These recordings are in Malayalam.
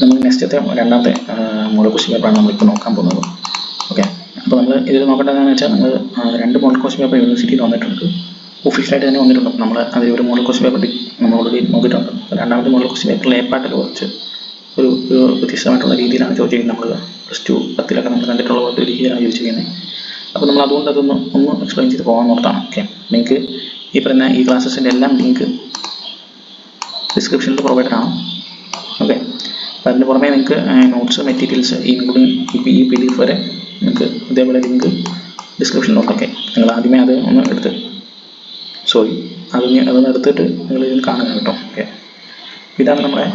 നമ്മൾ നെക്സ്റ്റത്തെ രണ്ടാമത്തെ മോഡൽ ക്വസ്റ്റ്യൻ പേപ്പറാണ് നമ്മളിപ്പോൾ നോക്കാൻ പോകുന്നത്. ഓക്കെ, അപ്പോൾ നമ്മൾ ഇതിൽ നോക്കേണ്ടതെന്ന് വെച്ചാൽ നമ്മൾ 2 മോഡൽ ക്വസ്റ്റ്യൻ പേപ്പർ യൂണിവേഴ്സിറ്റിയിൽ വന്നിട്ടുണ്ട്, ഒഫീഷ്യലായിട്ട് തന്നെ വന്നിട്ടുണ്ട്. നമ്മൾ അതിൽ ഒരു മോഡൽ ക്വസ്റ്റ്യൻ പേപ്പർ നമ്മൾ ഓൾറെഡി നോക്കിയിട്ടുണ്ട്. രണ്ടാമത്തെ മോഡൽ ക്വസ്റ്റ്യൻ പേപ്പറിൽ എ പാർട്ടിൽ കുറച്ച് ഒരു വ്യത്യസ്തമായിട്ടുള്ള രീതിയിലാണ് ചോദിച്ചിരിക്കുന്നത്. നമ്മൾ +2 10 നമ്മൾ കണ്ടിട്ടുള്ള ഒരു രീതിയിലാണ് ചോദിച്ചിരിക്കുന്നത്. അപ്പോൾ നമ്മൾ അതുകൊണ്ട് ഒന്ന് എക്സ്പ്ലെയിൻ ചെയ്ത് പോകാൻ നോർത്താണ്. ഓക്കെ, നിങ്ങൾക്ക് ഈ പറയുന്ന ഈ ക്ലാസ്സസിൻ്റെ എല്ലാം ലിങ്ക് ഡിസ്ക്രിപ്ഷനിൽ പ്രൊവൈഡഡ് ആണ്. ഓക്കെ, അപ്പോൾ അതിന് പുറമെ നിങ്ങൾക്ക് നോട്ട്സ് മെറ്റീരിയൽസ് ഇൻക്ലൂഡിങ് ഈ PDF വരെ നിങ്ങൾക്ക് ഇതേപോലെ ലിങ്ക് ഡിസ്ക്രിപ്ഷനിലുണ്ട്. ഓക്കെ, നിങ്ങൾ ആദ്യമേ അത് ഒന്ന് എടുത്ത് അതൊന്ന് എടുത്തിട്ട് നിങ്ങൾ ഇതിൽ കാണുക കേട്ടോ. ഓക്കെ, ഇതാണ് നമ്മുടെ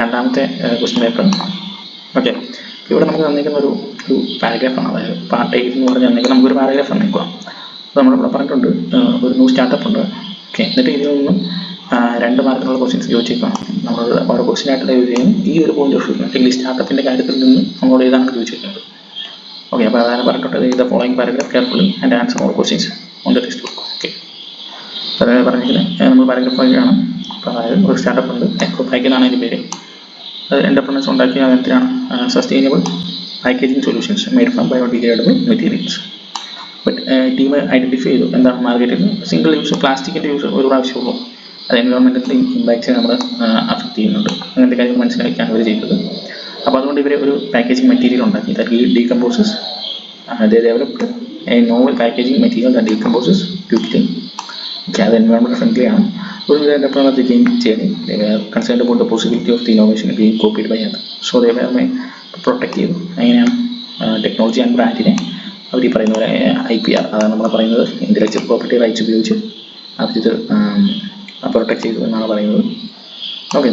രണ്ടാമത്തെ ക്വസ്റ്റ്യൻ പേപ്പർ. ഓക്കെ, ഇവിടെ നമുക്ക് തന്നിരിക്കുന്ന ഒരു പാരഗ്രാഫാണ്. അതായത് പാർട്ട് 8 എന്ന് പറഞ്ഞാൽ നമുക്കൊരു പാരഗ്രാഫ് തന്നിരിക്കുക. അപ്പോൾ നമ്മളിവിടെ പറഞ്ഞിട്ടുണ്ട് ഒരു ന്യൂ സ്റ്റാർട്ടപ്പ് ഉണ്ട്. ഓക്കെ, എന്നിട്ട് ഇതിൽ നിന്നും 2 മാർക്കിനുള്ള ക്വസ്റ്റ്യൻസ് ചോദിച്ചേക്കാം. നമ്മൾ ഓരോ ക്വസ്റ്റ്യൻ ആയിട്ട് യൂസ് ചെയ്യും. ഈ ഒരു പോയിന്റ് ഓഫ് വ്യൂ അല്ലെങ്കിൽ സ്റ്റാർട്ടപ്പിൻ്റെ കാര്യത്തിൽ നിന്ന് നമ്മളോട് ഇതാണ് ചോദിച്ചിരിക്കുന്നത്. ഓക്കെ, അപ്പോൾ അതാണ് പറഞ്ഞിട്ടുണ്ട് ഇത് following paragraph carefully and answer all questions on the text book. Okay, അതായത് പറഞ്ഞിരിക്കുന്നത് നമ്മൾ പാരഗ്രാഫ് ആണ്. അപ്പോൾ അതായത് ഒരു സ്റ്റാർട്ടപ്പ് ഉണ്ട്, എക്കോപാക്ക് എന്നാണ് അതിൻ്റെ പേര്. അത് എൻ്റർപ്രനേഴ്സ് ഉണ്ടാക്കിയ വിധത്തിലാണ് sustainable packaging solutions made from biodegradable materials. But team identify ചെയ്തു എന്താണ് മാർക്കറ്റിൽ സിംഗിൾ യൂസ് പ്ലാസ്റ്റിക്കിൻ്റെ യൂസ് ഒരു പ്രാവശ്യമുള്ളൂ, അത് എൻവയോൺമെൻറ്റൽ ഇമ്പാക്ട്സ് നമ്മൾ അഫക്റ്റ് ചെയ്യുന്നുണ്ട്. അങ്ങനത്തെ കാര്യങ്ങൾ മനസ്സിലാക്കിയാണ് ഇവർ ചെയ്തത്. അപ്പോൾ അതുകൊണ്ട് ഇവർ ഒരു പാക്കേജിങ് മെറ്റീരിയൽ ഉണ്ടാക്കി that decomposes. they developed a novel packaging material that decomposes quickly. Okay, അത് എൻവയോൺമെൻറ്റ് ഫ്രണ്ട്ലി ആണ്. ഒരു എൻ്റർപ്രണർ ചെയ്ത് they were concerned about the possibility of the innovation being copied by others. So they were protect ചെയ്തു. അങ്ങനെയാണ് ടെക്നോളജി ആൻഡ് ബ്രാൻഡിനെ അവർ ഈ പറയുന്ന പോലെ IPR അതാണ് നമ്മൾ പറയുന്നത്, ഇൻ്റലക്ച്വൽ പ്രോപ്പർട്ടി റൈറ്റ്സ് ഉപയോഗിച്ച് അവരിത് പ്രൊട്ടക്റ്റ് ചെയ്തു എന്നാണ് പറയുന്നത്. Okay,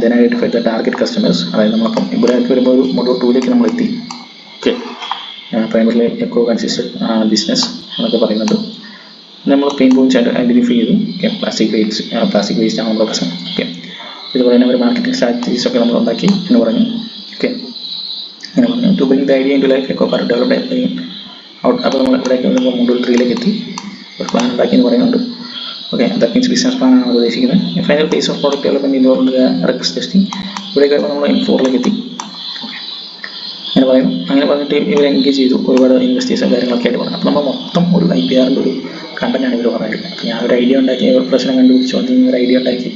then identify the target customers. അതായത് നമ്മളിപ്പം ഇവിടേക്ക് വരുമ്പോൾ ഒരു മൊഡ്യൂൾ 2ലേക്ക് നമ്മൾ എത്തി. Okay, primarily eco consisted business എന്നൊക്കെ പറയുന്നത് നമ്മൾ പെയിൻ പോയിന്റ്സ് ഐഡൻറ്റിഫൈ ചെയ്തു. ഓക്കെ, പ്ലാസ്റ്റിക് വേസ്റ്റ് ആണ് നമ്മുടെ പ്രശ്നം. ഓക്കെ, ഇതുപോലെ തന്നെ ഒരു മാർക്കറ്റിംഗ് സ്ട്രാറ്റജീസ് ഒക്കെ നമ്മൾ ഉണ്ടാക്കി എന്ന് പറഞ്ഞു. ഓക്കെ, അങ്ങനെ പറഞ്ഞു to bring the idea into life eco park developed out. അപ്പോൾ നമ്മൾ ഇവിടേക്ക് വരുമ്പോൾ മൊഡ്യൂൾ 3ലേക്ക് എത്തി, ഒരു പ്ലാൻ ഉണ്ടാക്കി എന്ന് പറയുന്നുണ്ട്. ഓക്കെ, ദാറ്റ് മീൻസ് ബിസിനസ് പ്ലാനാണ് നമ്മൾ ഉദ്ദേശിക്കുന്നത്. Final phase of product development involve risk testing. ഇവിടേക്ക് വരുമ്പോൾ നമ്മൾ M4ലേക്ക് എത്തി. അങ്ങനെ പറയുന്നു. അങ്ങനെ പറഞ്ഞിട്ട് ഇവർ എൻഗേജ് ചെയ്തു, ഒരുപാട് ഇൻവെസ്റ്റേഴ്സും കാര്യങ്ങളൊക്കെ ആയിട്ട് പറഞ്ഞു. അപ്പോൾ നമ്മൾ മൊത്തം ഒരു IPRൻ്റെ ഒരു കണ്ടന്റാണ് ഇവർ പറഞ്ഞിരിക്കുന്നത്. അപ്പോൾ ഞാനൊരു ഐഡിയ ഉണ്ടാക്കി, ഒരു പ്രശ്നം കണ്ടുപിടിച്ചു, അതിൽ നിന്ന് ഒരു ഐഡിയ ഉണ്ടാക്കി,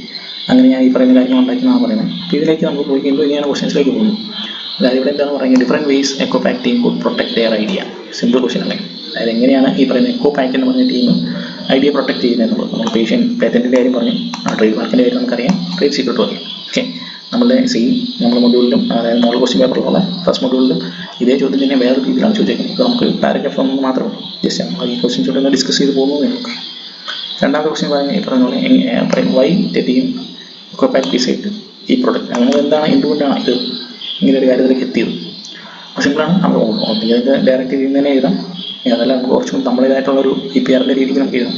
അങ്ങനെ ഞാൻ ഈ പറയുന്ന കാര്യങ്ങൾ ഉണ്ടാക്കി എന്നാണ് പറയുന്നത്. അപ്പോൾ ഇതിലേക്ക് നമുക്ക് പോയി കഴിയുമ്പോൾ ഇനിയാണ് ക്വസ്റ്റൻസിലേക്ക് പോകുന്നു. അതായത് ഇവിടെ എന്താണ് പറയുന്നത്, different ways Ecopack team could protect their idea. Simple question അല്ലേ. അതായത് എങ്ങനെയാണ് ഈ പറയുന്ന എക്കോപാക്ക് എന്ന് പറഞ്ഞ ടീം ഐഡിയ പ്രൊട്ടക്ട് ചെയ്യുന്നത്. നമ്മൾ പേറ്റൻറ്റിൻ്റെ കാര്യം പറഞ്ഞു, ട്രേഡ് മാർക്കിൻ്റെ കാര്യം നമുക്കറിയാം, ട്രേഡ് സീക്രട്ടും അറിയാം. ഓക്കെ, നമ്മുടെ മൊഡ്യൂളിലും അതായത് മോഡൽ ക്വസ്റ്റ്യൻ പേപ്പറിലുള്ള ഫസ്റ്റ് മൊഡ്യൂളിലും ഇതേ ചോദ്യം തന്നെ വേറെ രീതിയിലാണ് ചോദിച്ചിരിക്കുന്നത്. ഇപ്പോൾ നമുക്ക് പാരഗ്രാഫ് ഒന്ന് മാത്രമേ ജസ്റ്റ് നമ്മൾ ഈ ക്വസ്റ്റ്യൻസ് ഒന്ന് ഡിസ്കസ് ചെയ്ത് പോകുന്നത് നമുക്ക്. രണ്ടാമത്തെ ക്വസ്റ്റ്യൻ പറയുന്നത് ഈ പറഞ്ഞ പോലെ വൈ ദ ടീം എക്കോപാക്ക് ഡിസൈഡ് ഈ പ്രൊഡക്റ്റ്, നമ്മൾ എന്താണ് എന്തുകൊണ്ടാണ് ഇത് ഇങ്ങനെ ഒരു കാര്യത്തിലേക്ക് എത്തിയത്. സിമ്പിളാണ്, നമ്മൾ ഇതിൻ്റെ ഡയറക്റ്റ് രീതിയിൽ തന്നെ എഴുതാം. അതല്ല നമുക്ക് കുറച്ചും നമ്മുടേതായിട്ടുള്ളൊരു IPRൻ്റെ രീതിക്ക് നമുക്ക് എഴുതാം.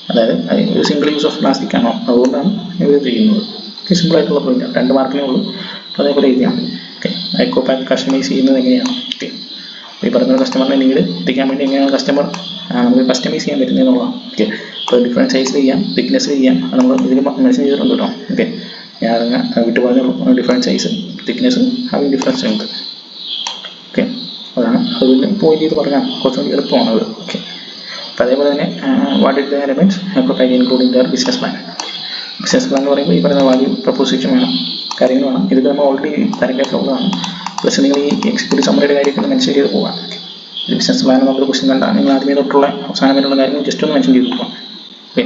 അതായത് ഒരു സിംഗിൾ യൂസ് ഓഫ് പ്ലാസ്റ്റിക് ആണോ, അതുകൊണ്ടാണ് ഇവർ ചെയ്യുന്നത്. സിമ്പിളായിട്ടുള്ള പോയിന്റ്, 2 മാർക്കിനേ ഉള്ളൂ. അപ്പോൾ അതേപോലെ എഴുതിയാൽ ഓക്കെ. എക്കോപാക്ക് കസ്റ്റമൈസ് ചെയ്യുന്നത് എങ്ങനെയാണ്. ഓക്കെ, ഈ പറയുന്ന കസ്റ്റമറിനെ നീഡ് എത്തിക്കാൻ വേണ്ടി എങ്ങനെയാണ് കസ്റ്റമർ നമുക്ക് കസ്റ്റമൈസ് ചെയ്യാൻ പറ്റുന്നത് എന്നുള്ളതാണ്. ഓക്കെ, ഇപ്പോൾ ഡിഫറെൻറ്റ് സൈസ് ചെയ്യാം, തിക്നെസ് ചെയ്യാം, അത് നമ്മൾ ഇതിൽ മെൻഷൻ ചെയ്തിട്ടുണ്ട് കേട്ടോ. ഓക്കെ, ഞാൻ വിട്ടു പറഞ്ഞുള്ളൂ. Different size, thickness, having different strength. Okay, അതാണ് അതിൽ പോയിന്റ് ചെയ്ത് പറഞ്ഞാൽ കുറച്ചുകൂടി എളുപ്പമാണ് അത്. ഓക്കെ, അപ്പോൾ അതേപോലെ തന്നെ what is the elements Ecopack including their business plan. Business plan എന്ന് പറയുമ്പോൾ ഈ പറയുന്ന വാല്യൂ പ്രപ്പോസിഷൻ വേണം, കാര്യങ്ങൾ വേണം. ഇതൊക്കെ നമ്മൾ ഓൾറെഡി പാരഗ്രാഫിലുള്ളതാണ്. പ്ലസ് നിങ്ങൾ ഈ എക്സിക്യൂട്ടീവ് സമ്മറിയുടെ കാര്യമൊക്കെ മെൻഷൻ ചെയ്ത് പോകാം. ഒരു ബിസിനസ് പ്ലാൻ നമ്മളൊരു ക്വസ്റ്റ്യൻ കണ്ടാൽ നിങ്ങൾ ആദ്യമേ തൊട്ടുള്ള അവസാനം വരെയുള്ള കാര്യങ്ങൾ ജസ്റ്റ് ഒന്ന് മെൻഷൻ ചെയ്ത് പോകാം. ഓക്കെ,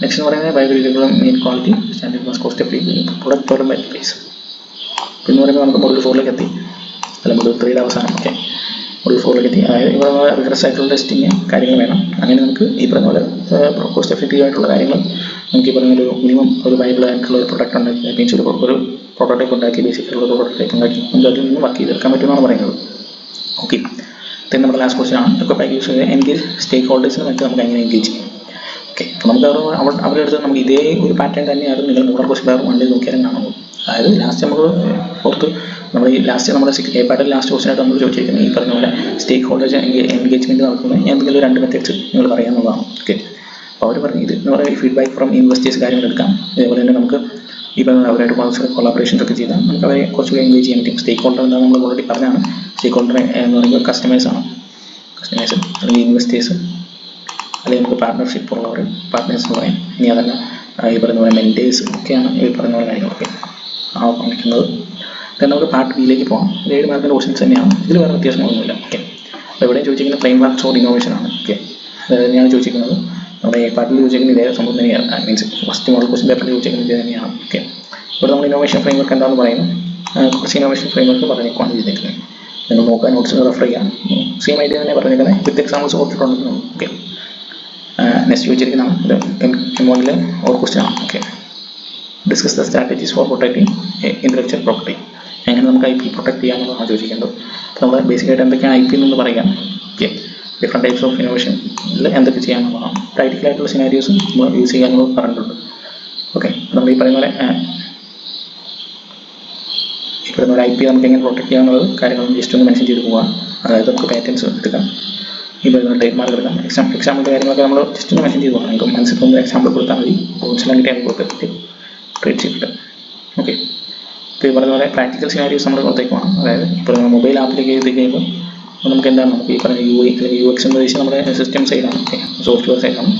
നെക്സ്റ്റ് എന്ന് പറയുന്നത് biodegradable meet quality standard mass cost efficient product development phase. പിന്നെ പറയുമ്പോൾ നമുക്ക് മൊഡ്യൂൾ 4ലേക്ക് എത്തി, അല്ല മൊഡ്യൂൾ 3യുടെ അവസാനം. ഓക്കെ, മൊഡ്യൂൾ 4ലേക്ക് എത്തി. അതായത് ഇവിടെ റിഗ്രസ് ആയിട്ടുള്ള ടെസ്റ്റിങ് കാര്യങ്ങൾ വേണം. അങ്ങനെ നമുക്ക് ഈ പറഞ്ഞ പോലെ കോസ്റ്റ് എഫക്റ്റീവ് ആയിട്ടുള്ള കാര്യങ്ങൾ നമുക്ക് ഈ പറഞ്ഞ ഒരു മിനിമം ഒരു വൈബിൾ ആയിട്ടുള്ള ഒരു പ്രൊഡക്റ്റ് ഉണ്ടാക്കി, മീൻസ് ഒരു പ്രോട്ടോടൈപ്പ് ഉണ്ടാക്കി, ബേസിക്കായിട്ടുള്ള ഒരു പ്രോട്ടോടൈപ്പ് ഉണ്ടാക്കി നമുക്ക് അതിൽ നിന്ന് വർക്ക് ചെയ്തെടുക്കാൻ പറ്റുമെന്നാണ് പറയുന്നത്. ഓക്കെ, then നമ്മുടെ ലാസ്റ്റ് ക്വസ്റ്റ്യൻ ആണ് എക്കോപാക്ക് യൂസ് ചെയ്ത് എൻഗേജ് സ്റ്റേക്ക് ഹോൾഡേഴ്സിന് വേണ്ടി നമുക്ക് എങ്ങനെ എൻഗേജ് ചെയ്യും. ഓക്കെ, അപ്പോൾ നമുക്ക് അവരുടെ അടുത്ത് നമുക്ക് ഇതേ ഒരു പാറ്റേൺ തന്നെയാണ് നിങ്ങൾ മോഡൽ ക്വസ്റ്റ്യൻ പേപ്പർ വണ്ടി നോക്കിയാലും കാണുന്നത്. അതായത് ലാസ്റ്റ് നമ്മൾ നമ്മൾ ഈ ലാസ്റ്റ് നമ്മുടെ A പാർട്ടിൽ ലാസ്റ്റ് ക്വസ്റ്റ്യനായിട്ട് നമ്മൾ ചോദിച്ചിരിക്കുന്നത് ഈ പറഞ്ഞ പോലെ സ്റ്റേക്ക് ഹോൾഡേഴ്സ് എൻഗേജ്മെൻറ്റ് നടത്തുന്ന എന്തെങ്കിലും 2 മെത്തേഡ്സ് നിങ്ങൾ പറയാമെന്നുള്ളതാണ്. ഓക്കെ, അപ്പോൾ അവർ പറഞ്ഞു ഇത് എന്ന് പറയുന്നത് ഫീഡ്ബാക്ക് ഫ്രം ഇൻവെസ്റ്റേഴ്സ് കാര്യങ്ങൾ എടുക്കാം. അതേപോലെ തന്നെ നമുക്ക് ഇപ്പം അവരായിട്ട് കുറച്ച് കൊളാബറേഷൻസ് ഒക്കെ ചെയ്താൽ നമുക്ക് അവരെ കുറച്ചുകൂടി എൻഗേജ് ചെയ്യാൻ പറ്റും. സ്റ്റേക്ക് ഹോൾഡർ എന്താ നമ്മൾ ഓൾറെഡി പറഞ്ഞാണ്. സ്റ്റേക്ക് ഹോൾഡർ എന്ന് പറയുമ്പോൾ കസ്റ്റമേഴ്സാണ്. കസ്റ്റമേഴ്സ് അല്ലെങ്കിൽ ഇൻവെസ്റ്റേഴ്സ്, അല്ലെങ്കിൽ നമുക്ക് പാർട്ട്ണർഷിപ്പ് ഉള്ളവർ, പാർട്ട്നേഴ്സ് എന്ന് പറയാം. ഇനി അതല്ല ഈ പറയുന്ന പോലെ മെൻറ്റേഴ്സ് ഒക്കെയാണ് ഈ പറയുന്ന പോലെ കാര്യങ്ങളൊക്കെ കാണിക്കുന്നത്. then നമുക്ക് പാർട്ട് ബിയിലേക്ക് പോകാം. 7 മാർക്കിൻ്റെ ക്വസ്റ്റ്യൻസ് തന്നെയാണ്, ഇതിൽ വേറെ വ്യത്യാസങ്ങളൊന്നുമില്ല. ഓക്കെ, അപ്പോൾ ഇവിടെ ചോദിച്ചിരിക്കുന്ന ഫ്രെയിം വർക്ക്സ് ഓർ ഇന്നോവേഷൻ ആണ്. ഓക്കെ, അതായത് തന്നെയാണ് ചോദിച്ചിരിക്കുന്നത്. നമ്മുടെ പാർട്ടിൽ ചോദിച്ചിരിക്കുന്ന ഇതേ സംഭവം തന്നെയാണ്. മീൻസ് ഫസ്റ്റ് മോഡൽ ക്വസ്റ്റ്യൻ പേപ്പറിൽ ചോദിച്ചിരിക്കുന്നത് ഇത് തന്നെയാണ്. ഓക്കെ, ഇവിടെ നമ്മൾ ഇന്നോവേഷൻ ഫ്രെയിം വർക്ക് എന്താണെന്ന് പറയുന്നത്, കുറച്ച് ഇന്നോവേഷൻ ഫ്രെയിം വർക്ക് പറഞ്ഞേക്കുവാണ് ചെയ്തേക്കുന്നത്. നിങ്ങൾ നോക്കാൻ നോട്ട്സ് റെഫർ ചെയ്യാം. സെയിം ഐഡിയ തന്നെ പറഞ്ഞേക്കുന്നത്, വിത്ത് എക്സാമ്പിൾസ് കൊടുത്തിട്ടുണ്ടെന്ന്. ഓക്കെ, നെക്സ്റ്റ് ചോദിച്ചിരിക്കുന്നതാണ് ഇത് M1 ഓർ ക്വസ്റ്റ്യൻ ആണ്. Okay, discuss the strategies four protecting intellectual property. എങ്ങനെ നമുക്ക് IP പ്രൊട്ടക്ട് ചെയ്യാമെന്നാണ് ചോദിക്കുന്നത്. അപ്പോൾ നമ്മൾ ബേസിക്കായിട്ട് എന്തൊക്കെയാണ് IP എന്ന് പറയാം. ഓക്കെ, ഡിഫറെൻറ്റ് ടൈപ്സ് ഓഫ് ഇന്നോവേഷനിൽ എന്തൊക്കെ ചെയ്യാമെന്നുള്ളതാണ്. പ്രാക്ടിക്കലായിട്ടുള്ള സിനാരിയോസും നമ്മൾ യൂസ് ചെയ്യാമെന്ന് പറഞ്ഞിട്ടുണ്ട്. ഓക്കെ, നമ്മൾ ഈ പറയുന്ന പോലെ IP നമുക്ക് എങ്ങനെ പ്രൊട്ടക്ട് ചെയ്യാമെന്നുള്ള കാര്യങ്ങളും ജസ്റ്റ് ഒന്ന് മെൻഷൻ ചെയ്ത് പോകാം. അതായത് നമുക്ക് പാറ്റേൺസ് എടുക്കാം, ഈ പറയുന്ന ട്രേഡ് മാർക്ക് എടുക്കാം. എക്സാമ്പിളിൻ്റെ കാര്യങ്ങളൊക്കെ നമ്മൾ ജസ്റ്റ് ഒന്ന് മെൻഷൻ ചെയ്ത് പോകാം. നിങ്ങൾക്ക് മനസ്സിലൊന്ന് എക്സാമ്പിൾ കൊടുത്താൽ മതി. കോഴ്സെല്ലാം കിട്ടിയാൽ കൊടുത്തിട്ട് ട്രേഡ് ചെയ്തിട്ട്. ഓക്കെ, ഇപ്പോൾ ഈ പറയുന്ന പോലെ പ്രാക്ടിക്കൽ സിനാരിയോസ് നമ്മൾ പുറത്തേക്ക് പോകണം. അതായത് ഇപ്പോൾ മൊബൈൽ ആപ്പിലേക്ക് എഴുതി കഴിയുമ്പോൾ നമുക്ക് എന്താണ്, നമുക്ക് ഈ പറഞ്ഞ UI അല്ലെങ്കിൽ UX എന്ന് വെച്ചാൽ നമ്മുടെ സിസ്റ്റം സൈഡാണ്. ഓക്കെ, സോഫ്റ്റ്വെയർ സൈഡാണ്.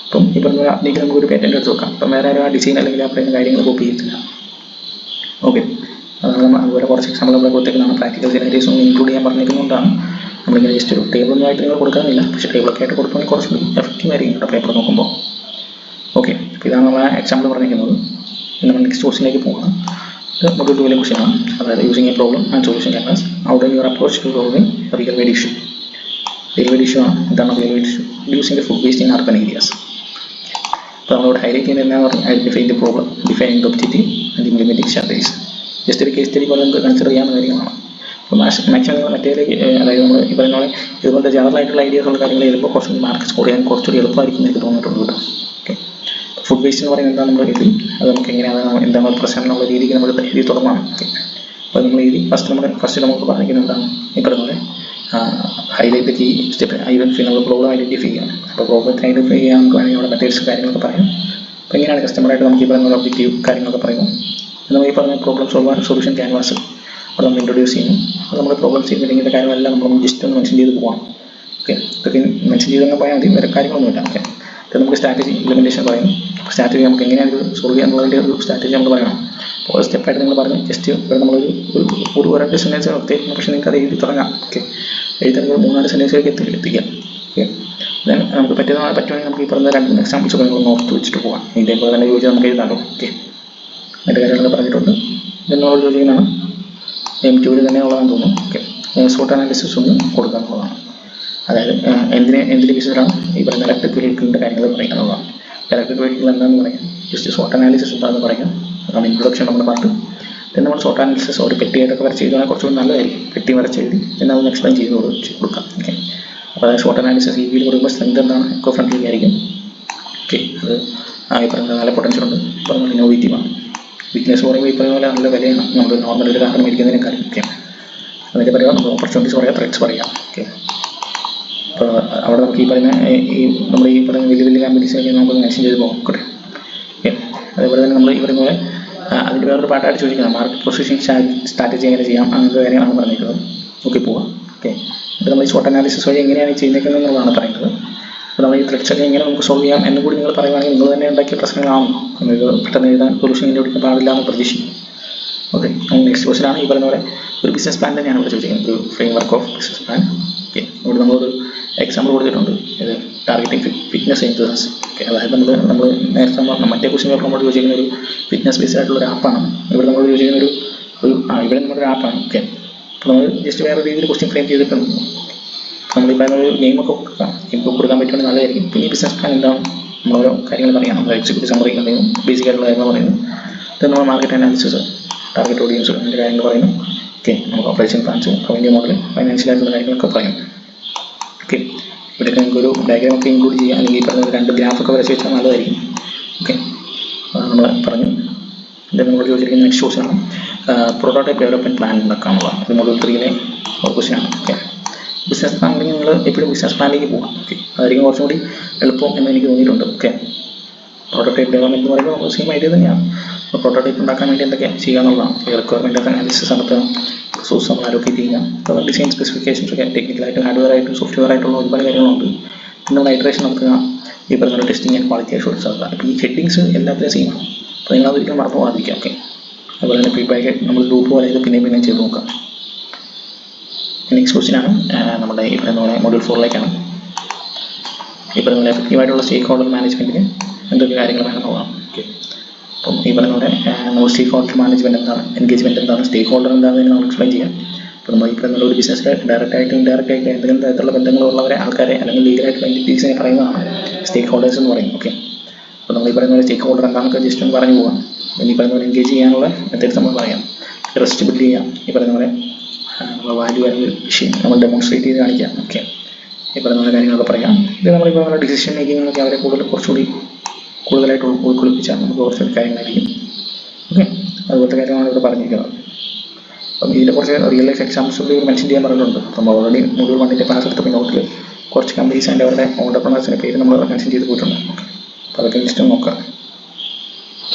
അപ്പം ഈ പറഞ്ഞ ആപ്പിലേക്ക് നമുക്കൊരു പേറ്റൻറ്റ് എടുത്ത് വെക്കാം. അപ്പം വേറെ ആരും ആ ഡിസൈൻ അല്ലെങ്കിൽ ആ പറയുന്ന കാര്യങ്ങൾ കോപ്പി ചെയ്തിട്ടില്ല. ഓക്കെ, അതാണ് നമ്മൾ അതുപോലെ കുറച്ച് എക്സാമ്പിൾ നമ്മൾ കൊടുത്തേക്കുന്നതാണ്. പ്രാക്ടിക്കൽ സിനാരിയോസ് ഒന്നും ഇൻക്ലൂഡ് ചെയ്യാൻ പറഞ്ഞിരിക്കുന്നതുകൊണ്ടാണ് നമ്മളിങ്ങനെ ജസ്റ്റ് ഒരു ടേബിളൊന്നുമായിട്ട് നിങ്ങൾ കൊടുക്കാനില്ല. പക്ഷേ ടേബിളൊക്കെ ആയിട്ട് കൊടുക്കുകയാണെങ്കിൽ കുറച്ചുകൂടി എഫക്റ്റീവ് ആയിരിക്കും കേട്ടോ പേപ്പർ നോക്കുമ്പോൾ. ഓക്കെ, അപ്പോൾ ഇതാണ് നമ്മൾ എക്സാമ്പിൾ പറഞ്ഞിരിക്കുന്നത്. പിന്നെ നമ്മൾ നെക്സ്റ്റ് ക്വസ്റ്റിലേക്ക് പോകണം. ഇത് മൊഡ്യൂൾ 2 ക്വസ്റ്റ്യനാണ്. അതായത് using a problem and solution canvas, how do your approach to solving real world issue. Real world issue ആണ്. ഇതാണ് real world issue, reducing the food waste in urban areas. അപ്പോൾ നമ്മളിവിടെ ഹൈലൈറ്റ് ചെയ്യുന്നത് എന്താണെന്ന് പറഞ്ഞാൽ identify the problem, defining the objective and implementing strategies. Just ഒരു കേസ് സ്റ്റഡി പോലെ നമുക്ക് കൺസിഡർ ചെയ്യാവുന്ന കാര്യങ്ങളാണ്. അപ്പോൾ മാക്സിമം നിങ്ങൾ മറ്റേലേക്ക്, അതായത് നമ്മൾ ഈ പറയുന്ന പോലെ ഇതുപോലത്തെ ജനറൽ ആയിട്ടുള്ള ഐഡിയാസ് ഉള്ള കാര്യങ്ങൾ എഴുതുമ്പോൾ കുറച്ചുകൂടി മാർക്ക് സ്കോർ ചെയ്യാൻ കുറച്ചുകൂടി എളുപ്പമായിരിക്കും എനിക്ക് തോന്നിയിട്ടുണ്ട് കേട്ടോ. ഓക്കെ, ഫുഡ് വേസ്റ്റ് എന്ന് പറയുന്നത് എന്താണ് നമ്മൾ എഴുതി, അത് നമുക്ക് എങ്ങനെയാണ് എന്താണ് പ്രശ്നം എന്നുള്ള രീതിക്ക് നമ്മൾ എഴുതി തുടങ്ങാം. ഓക്കെ, അപ്പോൾ നമ്മൾ എഴുതി ഫസ്റ്റ് നമുക്ക് പറഞ്ഞിരിക്കുന്നത് എന്താണ്, ഈ പറയുന്ന പോലെ ഹൈലൈറ്റ് കീ സ്റ്റെപ്പ് ഐഡൻറ്റിഫൈ, നമ്മൾ പ്രോബ്ലം ഐഡൻറ്റിഫൈ ചെയ്യാം. അപ്പോൾ പ്രോബ്ലത്തെ ഐഡൻറ്റിഫൈ ചെയ്യാൻ നമുക്ക് വേണമെങ്കിൽ അവിടെ മെത്തേഡ്സ് കാര്യങ്ങളൊക്കെ പറയാം. അപ്പോൾ എങ്ങനെയാണ് കസ്റ്റമറായിട്ട് നമുക്ക് ഈ പറയുന്ന ഒബ്ജക്റ്റീവ് കാര്യങ്ങളൊക്കെ പറയുന്നത്. നമ്മൾ ഈ പറഞ്ഞ പ്രോബ്ലം സൊല്യൂഷൻ ക്യാൻവാസ് അവിടെ നമ്മൾ ഇൻട്രൊഡ്യൂസ് ചെയ്യുന്നു. അത് നമ്മൾ പ്രോബ്ലം ചെയ്യുന്നില്ലെങ്കിൽ കാര്യങ്ങളെല്ലാം നമ്മൾ ജസ്റ്റ് ഒന്ന് മെൻഷൻ ചെയ്ത് പോകാം. ഓക്കെ, ഇതൊക്കെ മെൻഷൻ ചെയ്ത് തന്നെ പോയാൽ മതി, വേറെ കാര്യങ്ങളൊന്നുമില്ല. ഓക്കെ, അപ്പോൾ നമുക്ക് സ്ട്രാറ്റജി ഇംപ്ലിമെൻറ്റേഷൻ പറയുന്നു. സ്ട്രാറ്റജി നമുക്ക് എങ്ങനെയാണ് ഇത് സോൾവ് ചെയ്യാന്നുള്ളതിൻ്റെ ഒരു സ്ട്രാറ്റജി നമ്മൾ പറയണം. അപ്പോൾ സ്റ്റെപ്പായിട്ട് നിങ്ങൾ പറഞ്ഞു ജസ്റ്റ് ഇവിടെ നമ്മളൊരു 2 സെൻറ്റൻസ് നിർത്തിയേക്കുന്നു. പക്ഷേ നിങ്ങൾക്ക് അത് എഴുതി തുടങ്ങാം. ഓക്കെ, എഴുതി 3-4 സെൻറ്റൻസിലേക്ക് എത്തിക്കാം. ഓക്കെ, ദെൻ നമുക്ക് പറ്റുമെങ്കിൽ നമുക്ക് ഈ പറഞ്ഞ 2 എക്സാമ്പിൾസ് ഒക്കെ നിങ്ങൾ നോർത്ത് വെച്ചിട്ട് പോകാം. ഇതേപോലെ തന്നെ ചോദിച്ചാൽ നമുക്ക് എഴുതാമല്ലോ. ഓക്കെ, അതിൻ്റെ കാര്യങ്ങളൊക്കെ പറഞ്ഞിട്ടുണ്ട്. ഇതിനോട് ചോദിക്കുന്നതാണ് M2 തന്നെ ഉള്ളതാണെന്ന് തോന്നുന്നു. ഓക്കെ, SWOT അനാലിസിസ് ഒന്ന് കൊടുക്കാനുള്ളതാണ്. അതായത് എന്തിൻ്റെ ബേസിലാണ് ഈ പറയുന്ന ഇലക്ട്രിക് വെഹിക്കിളിൻ്റെ കാര്യങ്ങൾ പറയുന്നതാണ്. ഇലക്ട്രിക് വെഹിക്കിൾ എന്താണെന്ന് പറയാം, ജസ്റ്റ് SWOT അനാലിസിസ് എന്താണെന്ന് പറയാം. അതാണ് ഇൻട്രൊഡക്ഷൻ നമ്മുടെ പാർട്ട്. പിന്നെ നമ്മൾ SWOT അനാലിസിസ് ഒരു പെട്ടിയായിട്ടൊക്കെ വരച്ച് ചെയ്താൽ കുറച്ചുകൂടി നല്ലതായിരിക്കും. പെട്ടി വരച്ച് എഴുതി പിന്നെ അതൊന്ന് എക്സ്പ്ലെയിൻ ചെയ്ത് കൊടുക്കാം. ഓക്കെ, അപ്പോൾ അതായത് SWOT അനാലിസിസ് EVയിൽ കൊടുക്കുമ്പോൾ സ്ട്രെങ്ത് എന്താണ്, എക്കോ ഫ്രണ്ട്ലി ആയിരിക്കും. ഓക്കെ, അത് ഈ പറയുന്നത് നല്ല പൊട്ടൻഷ്യൽ ഉണ്ട്, പറഞ്ഞാൽ ഇന്നോവേറ്റീവാണ്. വീക്ക്നെസ് പറയുമ്പോൾ ഈ പറയുന്ന പോലെ നല്ല വിലയാണ് നമ്മൾ നോർമൽ ഒരു കാര്യം മേടിക്കുന്നതിനേക്കാളും. ഓക്കെ, അതിൻ്റെ പറയുക നമുക്ക് ഓപ്പർച്യൂണിറ്റീസ് പറയാം, ത്രെറ്റ്സ് പറയാം. ഓക്കെ, അപ്പോൾ അവിടെ നമുക്ക് ഈ പറയുന്ന നമ്മൾ ഈ പറയുന്ന വലിയ കമ്പനീസിനൊക്കെ നമുക്ക് മെൻഷൻ ചെയ്ത് പോകാം. ഓക്കെ, അതേപോലെ തന്നെ നമ്മൾ ഈ പറയുന്ന പോലെ അതിൻ്റെ വേറൊരു പാട്ടായിട്ട് ചോദിക്കുന്നത് മാർക്കറ്റ് പൊസിഷനിങ് സ്ട്രാറ്റജി എങ്ങനെ ചെയ്യാം, അങ്ങനത്തെ കാര്യങ്ങളാണ് പറഞ്ഞിരിക്കുന്നത്. ഓക്കെ, പോവാം. ഓക്കെ, അപ്പോൾ നമ്മൾ ഈ SWOT അനാലിസിസ് വഴി എങ്ങനെയാണ് ചെയ്യുന്നത് എന്നുള്ളതാണ് പറയുന്നത്. അപ്പോൾ നമ്മൾ ഈ ത്രെറ്റ്സൊക്കെ എങ്ങനെ നമുക്ക് സോൾവ് ചെയ്യാം എന്നും കൂടി നിങ്ങൾ പറയുവാണെങ്കിൽ നിങ്ങൾ തന്നെ ഉണ്ടാക്കിയ പ്രശ്നങ്ങളാണോ, നിങ്ങൾക്ക് പെട്ടെന്ന് എഴുതാൻ സൊല്യൂഷൻ കണ്ടുപിടിക്കാൻ പാടില്ല എന്ന് പ്രതീക്ഷിക്കും. ഓക്കെ, നെക്സ്റ്റ് ക്വസ്റ്റ്യൻ ആണ് ഈ പറയുന്ന പോലെ ഒരു ബിസിനസ് പ്ലാൻ തന്നെയാണ് ഇവിടെ ചോദിക്കുന്നത്, ഒരു frame work of business plan. Okay, ഇവിടെ നമ്മളൊരു എക്സാമ്പിൾ കൊടുത്തിട്ടുണ്ട്, ഇത് ടാർഗറ്റിംഗ് ഫിറ്റ്നസ് ഇൻഫ്ലുവൻസ്. ഓക്കെ, അതായത് നമ്മൾ നേരത്തെ മറ്റേ ക്വസ്റ്റ്യൻ പേപ്പർ നമ്മൾ ചോദിക്കുന്ന ഒരു ഫിറ്റ്നസ് ബേസ്ഡ് ആയിട്ടുള്ള ഒരു ആപ്പാണ്. ഇവിടെ നമ്മൾ ചോദിക്കുന്ന ഇവിടെ നമ്മുടെ ഒരു ആപ്പാണ്. ഓക്കെ, അപ്പോൾ നമ്മൾ ജസ്റ്റ് വേറെ രീതിയിൽ ക്വസ്റ്റ്യൻ ഫ്രെയിം ചെയ്തിട്ടുണ്ട്. നമ്മൾ ഈ പറയുന്ന ഒരു നെയിമൊക്കെ കൊടുക്കാം, ഇപ്പോൾ കൊടുക്കാൻ പറ്റുവാണെങ്കിൽ നല്ലതായിരിക്കും. പിന്നെ ഈ ബിസിനസ് പ്ലാൻ എന്താണ്, നമ്മളോരോ കാര്യങ്ങൾ പറയാം. നമ്മൾ എക്സിക്യൂട്ടീവ് സമ്മറി എന്തെങ്കിലും ബേസിക് ആയിട്ടുള്ള കാര്യങ്ങൾ പറയുന്നു. ഇത് നമ്മൾ മാർക്കറ്റ് അനാലിസിസ്, ടാർഗറ്റ് ഓഡിയൻസ് അതിൻ്റെ കാര്യങ്ങൾ പറയുന്നു. ഓക്കെ, നമുക്ക് operation plans, revenue model, financial ആയിട്ടുള്ള കാര്യങ്ങളൊക്കെ പറയും. ഓക്കെ, ഇവിടെയൊക്കെ നമുക്കൊരു ഡയഗ്രാം ഒക്കെ ഇൻക്ലൂഡ് ചെയ്യാം, അല്ലെങ്കിൽ ഈ പറഞ്ഞ 2 ഗ്രാഫൊക്കെ വരച്ച് വെച്ചാൽ നല്ലതായിരിക്കും. ഓക്കെ, നമ്മൾ പറഞ്ഞു. ഇത് നമ്മൾ ചോദിച്ചിരിക്കുന്ന നെക്സ്റ്റ് ക്വസ്റ്റ്യൻ ആണ് പ്രോട്ടോടൈപ്പ് ഡെവലപ്മെൻറ്റ് പ്ലാൻ ഉണ്ടാക്കാനുള്ളതാണ്. ഇത് മൊഡ്യൂൾ 3 ഒരു ക്വസ്റ്റ്യൻ ആണ്. ഓക്കെ, ബിസിനസ് പ്ലാനിലേക്ക് നിങ്ങൾ എപ്പോഴും ബിസിനസ് പ്ലാനിലേക്ക് പോകാം. ഓക്കെ, അതായിരിക്കും കുറച്ചും കൂടി എളുപ്പം എന്ന് എനിക്ക് തോന്നിയിട്ടുണ്ട്. ഓക്കെ, പ്രോട്ടോടൈപ്പ് ഡെവലപ്മെൻറ്റ് എന്ന് പറയുമ്പോൾ നമ്മൾ സെയിം ഐഡിയ തന്നെയാണ്. പ്രോട്ടോടൈപ്പ് ഉണ്ടാക്കാൻ വേണ്ടി എന്തൊക്കെ ചെയ്യുക എന്നുള്ളതാണ്. റിക്വയർമെൻറ്റ് അനാലിസിസ് നടത്തുക, റിസോഴ്സ് നമ്മൾ അലോക്കേറ്റ് ചെയ്യുക, അപ്പോൾ ഡിസൈൻ സ്പെസിഫിക്കേഷൻസ് ഒക്കെ ടെക്നിക്കലായിട്ടും ഹാർഡ്വെയർ ആയിട്ടും സോഫ്റ്റ്വെയർ ആയിട്ടുള്ള ഒരുപാട് കാര്യങ്ങളുണ്ട്. പിന്നെ നമ്മൾ ഐറ്ററേഷൻ നടത്തുക, ഈ പറഞ്ഞ ടെസ്റ്റിംഗ് ആൻഡ് ക്വാളിറ്റി അഷ്യൂറൻസ് നടത്തുക. അപ്പോൾ ഈ ഹെഡിങ്സ് എല്ലാത്തിനും സെയിം ആണ്. അപ്പോൾ നിങ്ങൾ അതൊരിക്കലും മറന്നു പോകാതിരിക്കുക. ഓക്കെ, അതുപോലെ തന്നെ ഫീഡ്ബാക്ക് നമ്മൾ ഗ്രൂപ്പ് പോലെ ഇത് പിന്നെയും ചെയ്ത് നോക്കാം. നെക്സ്റ്റ് ക്വസ്റ്റ്യനാണ് നമ്മുടെ ഈ പറയുന്ന പോലെ മൊഡ്യൂൾ 4ലേക്കാണ്. ഈ പറയുന്ന പോലെ എഫക്റ്റീവായിട്ടുള്ള സ്റ്റേക്ക് ഹോൾഡർ മാനേജ്മെൻറ്റിന് എന്തൊക്കെ കാര്യങ്ങൾ വേണം നോക്കാം. ഓക്കെ, അപ്പം ഈ പറയുന്ന പോലെ നമ്മൾ സ്റ്റേക്ക് ഹോൾഡർ മാനേജ്മെൻറ്റ് എന്താണ്, എൻഗേജ്മെൻറ്റ് എന്താണ്, സ്റ്റേക്ക് ഹോൾഡർ എന്താണെന്ന് നമ്മൾ എക്സ്പ്ലെയിൻ ചെയ്യാം. അപ്പോൾ നമ്മൾ ഈ പറയുന്ന ഒരു ബിസിനസ്സിൽ ഡയറക്റ്റായിട്ടും ഇൻഡയറക്റ്റായിട്ടും എന്തെങ്കിലും തരത്തിലുള്ള ബന്ധങ്ങളുള്ളവരെ ആൾക്കാരെ അല്ലെങ്കിൽ ലീഗലായിട്ടുള്ള എൻറ്റിറ്റീസിനെ പറയുന്നതാണ് സ്റ്റേക്ക് ഹോൾഡേഴ്സ് എന്ന് പറയും. ഓക്കെ, അപ്പോൾ നമ്മൾ ഈ പറയുന്ന പോലെ സ്റ്റേക്ക് ഹോൾഡർ എന്താണെന്നൊക്കെ ജസ്റ്റ് ഒന്ന് പറഞ്ഞു പോകാം. ഈ പറയുന്ന പോലെ എൻഗേജ് ചെയ്യാനുള്ള മെത്തേഡ്സ് നമ്മൾ പറയാം. ട്രസ്റ്റ് ബിൽഡ് ചെയ്യാം, ഈ പറയുന്ന പോലെ നമ്മൾ വാല്യൂ അല്ലെങ്കിൽ വിഷയം നമ്മൾ ഡെമോൺസ്ട്രേറ്റ് ചെയ്ത് കാണിക്കാം. ഓക്കെ, ഈ പറയുന്ന കാര്യങ്ങളൊക്കെ പറയാം. ഇത് നമ്മളിപ്പോൾ നമ്മുടെ ഡിസിഷൻ മേക്കിങ്ങിനൊക്കെ അവരെ കുറച്ചുകൂടി കൂടുതലായിട്ട് ഉൾക്കൊള്ളിപ്പിച്ചാൽ നമുക്ക് കുറച്ച് കാര്യങ്ങളായിരിക്കും. ഓക്കെ, അതുപോലത്തെ കാര്യമാണ് ഇവിടെ പറഞ്ഞിരിക്കുന്നത്. അപ്പം ഇതിൻ്റെ കുറച്ച് റിയൽ ലൈഫ് എക്സാമ്പിൾസ് കൂടി മെൻഷൻ ചെയ്യാൻ പറഞ്ഞിട്ടുണ്ട്. നമ്മൾ ഓൾറെഡി മൊഡ്യൂൾ 1 ക്ലാസ് എടുത്തപ്പോൾ നോട്ടിൽ കുറച്ച് കമ്പനീസ് ആൻഡ് അവരുടെ ഓണ്ടർപ്രണേഴ്സിൻ്റെ പേര് നമ്മൾ മെൻഷൻ ചെയ്ത് പോയിട്ടുണ്ട്. അപ്പോൾ അതൊക്കെ ജസ്റ്റ് നോക്കാം.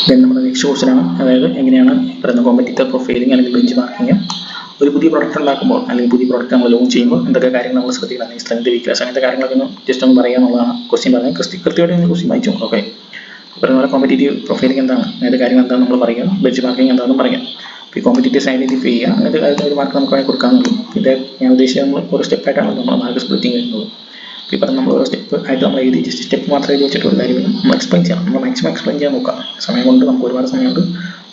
ദെൻ നമ്മുടെ നെക്സ്റ്റ് ക്വസ്റ്റ്യനാണ്, അതായത് എങ്ങനെയാണ് പറയുന്ന കോമ്പറ്റീറ്റർ പ്രൊഫൈലിംഗ് അല്ലെങ്കിൽ ബെഞ്ച് മാർക്കിങ് ഒരു പുതിയ പ്രോഡക്റ്റ് ഉണ്ടാക്കുമ്പോൾ അല്ലെങ്കിൽ പുതിയ പ്രോഡക്റ്റ് നമ്മൾ ലോഞ്ച് ചെയ്യുമ്പോൾ എന്തൊക്കെ കാര്യങ്ങൾ നമ്മൾ ശ്രദ്ധിക്കണം, അല്ലെങ്കിൽ സ്ട്രെങ്ത് വീക്ക്നെസ് അങ്ങനത്തെ കാര്യങ്ങളൊക്കെ ഒന്ന് ജസ്റ്റ് ഒന്ന് പറയുക എന്നുള്ളതാണ് ക്വസ്റ്റ്യൻ പറഞ്ഞത്. കൃത്യമായിട്ട് നിങ്ങൾ ക്വസ്റ്റ്യൻ വായിച്ചു. ഓക്കെ, പറയുന്ന പോലെ കോമ്പറ്റീറ്റീവ് പ്രൊഫൈലിംഗ് എന്താണ്, അങ്ങനത്തെ കാര്യങ്ങൾ എന്താണെന്ന് നമ്മൾ പറയുക, ബെഞ്ച് മാർക്കിംഗ് എന്താണെന്ന് പറയാം. ഇപ്പോൾ ഈ കോമ്പറ്റീറ്റേഴ്സ് ഐഡൻറ്റിഫൈ ചെയ്യുക, അങ്ങനത്തെ കാര്യത്തിൽ ഒരു മാർക്ക് നമുക്ക് വേണമെങ്കിൽ കൊടുക്കാമെന്നുള്ളൂ. ഇത് ഞാൻ ഉദ്ദേശിച്ചത് നമ്മൾ ഓരോ സ്റ്റെപ്പായിട്ടാണ് നമ്മൾ മാർക്ക് സ്പ്ലിറ്റിംഗ് വരുന്നത്. ഇപ്പോൾ പറഞ്ഞാൽ നമ്മൾ ഓരോ സ്റ്റെപ്പ് ആയിട്ട് നമ്മൾ എഴുതി ജസ്റ്റ് സ്റ്റെപ്പ് മാത്രം എഴുതി വെച്ചിട്ട് ഒരു കാര്യമില്ല, നമ്മൾ എക്സ്പ്ലെയിൻ ചെയ്യണം. നമ്മൾ മാക്സിമം എക്സ്പ്ലെയിൻ ചെയ്യാൻ നോക്കാം. സമയം കൊണ്ട് നമുക്ക് ഒരുപാട് സമയം കൊണ്ട്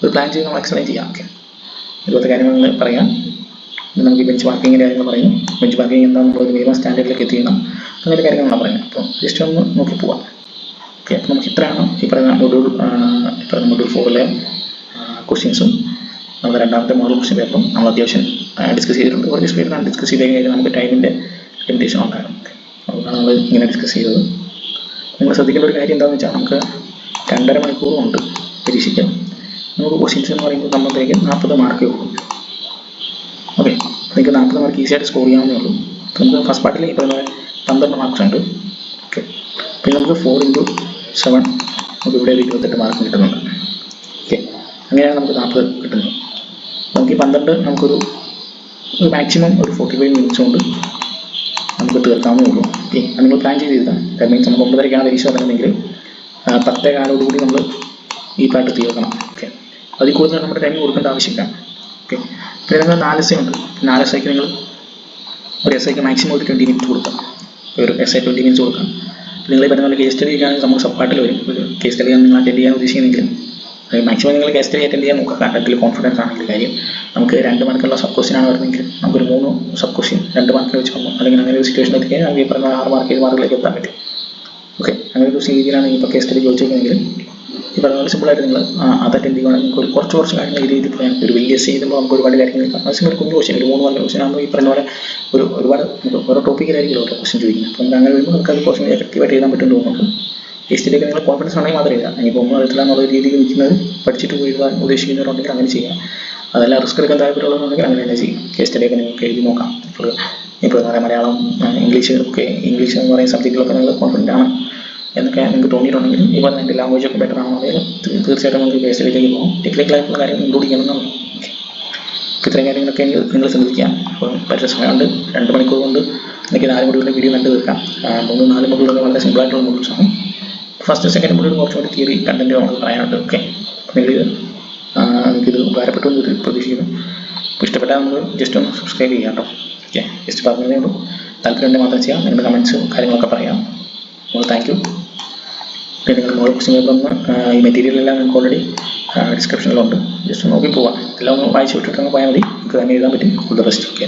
ഒരു പ്ലാൻ ചെയ്ത് നമ്മൾ എക്സ്പ്ലെയിൻ ചെയ്യാം. ഓക്കെ, ഇതുപോലത്തെ കാര്യങ്ങൾ പറയാം. നമുക്ക് ഈ ബെഞ്ച് മാർക്കിങ്ങിൻ്റെ കാര്യങ്ങൾ പറയുന്നു. ബെഞ്ച് മാർക്കിംഗ് എന്താ, നമ്മളൊരു മിനിമം സ്റ്റാൻഡേർഡിലേക്ക് എത്തിക്കണം, അങ്ങനത്തെ കാര്യങ്ങളാണ് പറയുന്നത്. അപ്പോൾ ജസ്റ്റ് ഒന്ന് നോക്കി പോവാം. ഓക്കെ, അപ്പോൾ നമുക്ക് ഇത്രയാണ് ഈ പറയുന്ന മൊഡ്യൂൾ 4ലെ ക്വസ്റ്റ്യൻസും നമ്മുടെ രണ്ടാമത്തെ മോഡൽ ക്വസ്റ്റ്യൻ പേപ്പറും നമ്മൾ അത്യാവശ്യം ഡിസ്കസ് ചെയ്തിട്ടുണ്ട്. കുറച്ച് സ്പീഡിലാണ് ഡിസ്കസ് ചെയ്ത് കഴിഞ്ഞാൽ നമുക്ക് ടൈമിൻ്റെ ലിമിറ്റേഷൻ ഉണ്ടായിരുന്നു. അതുകൊണ്ടാണ് നമ്മൾ ഇങ്ങനെ ഡിസ്കസ് ചെയ്തത്. നിങ്ങൾ ശ്രദ്ധിക്കേണ്ട ഒരു കാര്യം എന്താണെന്ന് വെച്ചാൽ നമുക്ക് 2.5 മണിക്കൂറുണ്ട് പരീക്ഷിക്കാം. നമുക്ക് ക്വസ്റ്റ്യൻസ് എന്ന് പറയുമ്പോൾ നമ്മളത്തേക്ക് 40 മാർക്കേ ഉള്ളൂ. ഓക്കെ, നിങ്ങൾക്ക് 40 മാർക്ക് ഈസിയായിട്ട് സ്കോർ ചെയ്യാവുന്നേ ഉള്ളൂ. നമുക്ക് ഫസ്റ്റ് പാർട്ടിൽ ഈ പറയുന്ന 12 മാർക്സ് ഉണ്ട്. ഓക്കെ, പിന്നെ നമുക്ക് 4x7 നമുക്ക് ഇവിടെ 28 മാർക്ക് കിട്ടുന്നുണ്ട്. ഓക്കെ, അങ്ങനെയാണ് നമുക്ക് 40 കിട്ടുന്നത്. നമുക്ക് ഈ 12 നമുക്കൊരു മാക്സിമം ഒരു 45 മിനിറ്റ്സ് കൊണ്ട് നമുക്ക് തീർക്കാവുന്നേ ഉള്ളൂ. ഓക്കെ, അത് നിങ്ങൾ പ്ലാൻ ചെയ്ത് തീർക്കാം. ദാറ്റ് മീൻസ് നമുക്ക് 9:30 പരീക്ഷ തുടങ്ങുന്നെങ്കിൽ 10:15 നമ്മൾ ഈ പാട്ട് തീർക്കണം. ഓക്കെ, അതിൽ കൂടുതൽ നമ്മുടെ ടൈം കൊടുക്കേണ്ട ആവശ്യമില്ല. ഓക്കെ, പിന്നെ നിങ്ങൾ 4 essay ഉണ്ട്. 4 essayക്ക് നിങ്ങൾ ഒരു essayക്ക് മാക്സിമം ഒരു 20 മിനിറ്റ് കൊടുക്കാം. ഒരു essay 20 മിനിറ്റ്സ് കൊടുക്കാം. നിങ്ങൾ ഈ പറയുന്ന പോലെ കേസ് സ്റ്റഡി ആണെങ്കിൽ നമുക്ക് സബ്പാർട്ടിൽ വരും. ഒരു കേസ് സ്റ്റഡി നിങ്ങൾ അറ്റൻഡ് ചെയ്യാൻ ഉദ്ദേശിക്കുന്നെങ്കിൽ മാക്സിമം നിങ്ങൾ കേസ് സ്റ്റഡി അറ്റൻഡ് ചെയ്യാൻ നോക്കുക. കണ്ടന്റിൽ കോൺഫിഡൻസ് ആണെങ്കിൽ കാര്യം നമുക്ക് 2 മാർക്കുള്ള സബ് ക്വസ്റ്റ്യൻ ആണ് വരുന്നതെങ്കിൽ നമുക്കൊരു 3 സബ് ക്വസ്റ്റ്യൻ 2 മാർക്കിൽ വെച്ച് വന്നു, അല്ലെങ്കിൽ അങ്ങനെ ഒരു സിറ്റുവേഷൻ എത്തിക്കാൻ നമുക്ക് ഈ പറഞ്ഞ 6 മാർക്ക് 7 മാർക്കിലേക്ക് എത്താൻ പറ്റും. ഓക്കെ, അങ്ങനെ ഒരു രീതിയിലാണ് ഇപ്പോൾ കേസ് സ്റ്റഡി ചോദിച്ചിരിക്കുന്നതെങ്കിൽ ഈ പറഞ്ഞ പോലെ സിമ്പിളായിട്ട് നിങ്ങൾ അത് അറ്റൻഡ് ചെയ്യുകയാണെങ്കിൽ നമുക്ക് കുറച്ച് കാര്യങ്ങൾ ഈ രീതിയിൽ പറയാം. ഒരു വലിയ എസ് ചെയ്യുമ്പോൾ നമുക്ക് ഒരുപാട് കാര്യങ്ങൾ മാക്സിമം ഒരു കുഞ്ഞു ക്വസ്റ്റ്യൻ, ഒരു 3 മാർക്ക് ക്വസ്റ്റ്യൻ ആകുമ്പോൾ ഈ പറഞ്ഞ പോലെ ഒരുപാട് ഓരോ ടോപ്പിക്കിലായിരിക്കും ഓരോ ക്വസ്റ്റ്യൻ ചോദിക്കുന്നത്. അപ്പോൾ നമുക്ക് അങ്ങനെ വരുമ്പോൾ നമുക്ക് അത് കുറച്ചും എഫക്റ്റീവായിട്ട് എഴുതാൻ പറ്റും തോന്നുന്നു. കേസ് സ്റ്റഡിയൊക്കെ നിങ്ങൾ കോൺഫിഡൻസ് ഉണ്ടെങ്കിൽ മാത്രമേ എഴുതാം. ഇനിയിപ്പോൾ ഒന്നും അറിയത്തില്ല രീതിയിൽ നിൽക്കുന്നത് പഠിച്ചിട്ട് എഴുതാൻ ഉദ്ദേശിക്കുന്നവരുണ്ടെങ്കിൽ അങ്ങനെ ചെയ്യാം. അതെല്ലാം റിസ്ക് എടുക്കാൻ താല്പര്യമുള്ളവരുണ്ടെങ്കിൽ അങ്ങനെ തന്നെ ചെയ്യും. കേസ് സ്റ്റഡിയൊക്കെ നിങ്ങൾക്ക് എഴുതി നോക്കാം. ഇപ്പോൾ മലയാളം, ഇംഗ്ലീഷ് ഒക്കെ, ഇംഗ്ലീഷ് എന്ന് പറയുന്ന സബ്ജക്റ്റിലൊക്കെ നിങ്ങൾ കോൺഫിഡൻ്റ് ആണ് എന്നൊക്കെ നിങ്ങൾക്ക് തോന്നിയിട്ടുണ്ടെങ്കിൽ ഈ പറഞ്ഞ എൻ്റെ ലാംഗ്വേജൊക്കെ ബെറ്റർ ആണെന്നുണ്ടെങ്കിൽ തീർച്ചയായിട്ടും നമുക്ക് കേസ് സ്റ്റഡിയിലേക്ക് പോകും. ടെക്നിക്കലായിട്ടുള്ള കാര്യങ്ങൾ ഇൻക്ലൂഡ് ചെയ്യണമെന്നാണ്. ഓക്കെ, ഇത്രയും കാര്യങ്ങളൊക്കെ നിങ്ങൾ ശ്രദ്ധിക്കാം. അപ്പോൾ പറ്റുന്ന സമയമുണ്ട്. 2 മണിക്കൂർ കൊണ്ട് എനിക്ക് 4 മൊഡ്യൂളിൻ്റെ വീഡിയോ കണ്ടു തീർക്കാം. 3-4 മൊഡ്യൂളൊക്കെ വളരെ സിമ്പിളായിട്ടുള്ള മൊഡ്യൂൾസാണ്. ഫസ്റ്റ് സെക്കൻഡ് മൊഡ്യൂൾ കുറച്ചുകൂടി തിയറി കണ്ടന്റ് നമുക്ക് പറയാനുണ്ട്. ഓക്കെ, എനിക്കിത് ഉപകാരപ്പെട്ടു എന്ന് പ്രതീക്ഷിക്കുന്നു. അപ്പോൾ ഇഷ്ടപ്പെട്ടാൽ നമുക്ക് ജസ്റ്റ് ഒന്ന് സബ്സ്ക്രൈബ് ചെയ്യാം കേട്ടോ. ഓക്കെ, ജസ്റ്റ് പറഞ്ഞതേ ഉള്ളൂ. താല്പര്യമുണ്ടെങ്കിൽ മാത്രം ചെയ്യാം. നിങ്ങളുടെ കമൻറ്റ്സും കാര്യങ്ങളൊക്കെ പറയാം. Thank you. പിന്നെ നിങ്ങൾ മോഡൽ ക്വസ്റ്റ്യൻ പേപ്പർ ഈ മെറ്റീരിയലെല്ലാം നിങ്ങൾക്ക് ഓൾറെഡി ഡിസ്ക്രിപ്ഷനിലുണ്ട്. ജസ്റ്റ് നോക്കി പോവാം. എല്ലാം ഒന്ന് വായിച്ച് വിട്ടിട്ട് പോയാൽ മതി. നമുക്ക് തന്നെ എഴുതാൻ പറ്റും. All the best. ഓക്കെ.